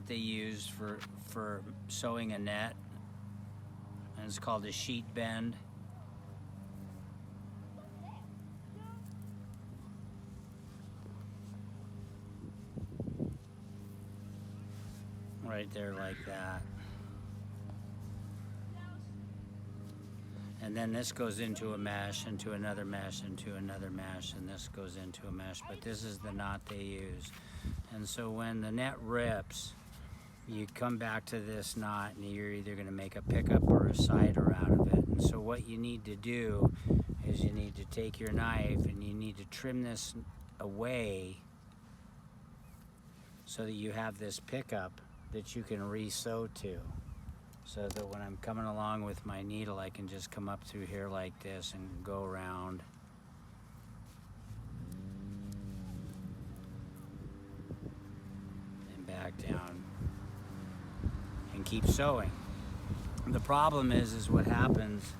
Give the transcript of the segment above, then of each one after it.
they use for sewing a net, and it's called a sheet bend. Right there, like that. And then this goes into a mesh, into another mesh, into another mesh, and this goes into a mesh, but this is the knot they use. And so when the net rips, you come back to this knot and you're either going to make a pickup or a cider out of it. And so what you need to do is you need to take your knife and you need to trim this away so that you have this pickup that you can re-sew to. So that when I'm coming along with my needle, I can just come up through here like this and go around. And back down. And keep sewing. The problem is what happens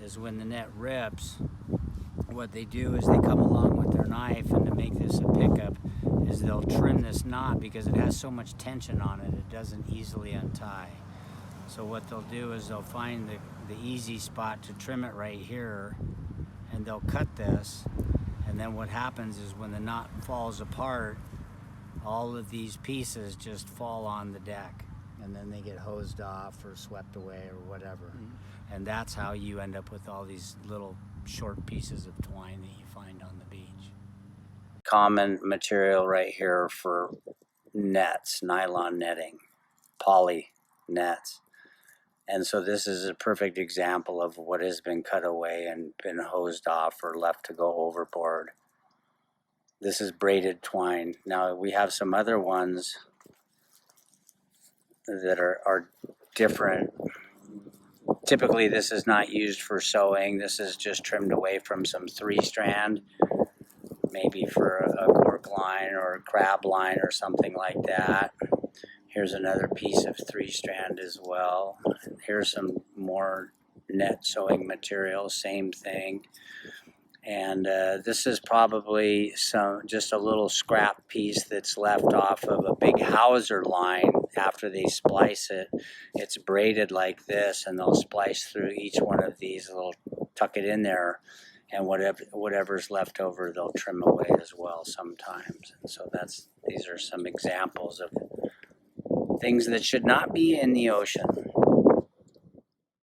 is when the net rips, what they do is they come along with their knife, and to make this a pickup is they'll trim this knot because it has so much tension on it, it doesn't easily untie. So what they'll do is they'll find the easy spot to trim it right here, and they'll cut this, and then what happens is when the knot falls apart, all of these pieces just fall on the deck, and then they get hosed off or swept away or whatever. Mm-hmm. And that's how you end up with all these little short pieces of twine that you find on the beach. Common material right here for nets, nylon netting, poly nets. And so this is a perfect example of what has been cut away and been hosed off or left to go overboard. This is braided twine. Now we have some other ones that are different. Typically this is not used for sewing. This is just trimmed away from some 3-strand, maybe for a cork line or a crab line or something like that. Here's another piece of 3-strand as well. Here's some more net sewing material, same thing. And this is probably just a little scrap piece that's left off of a big hawser line after they splice it. It's braided like this, and they'll splice through each one of these, they'll tuck it in there, and whatever's left over they'll trim away as well sometimes. And so these are some examples of things that should not be in the ocean.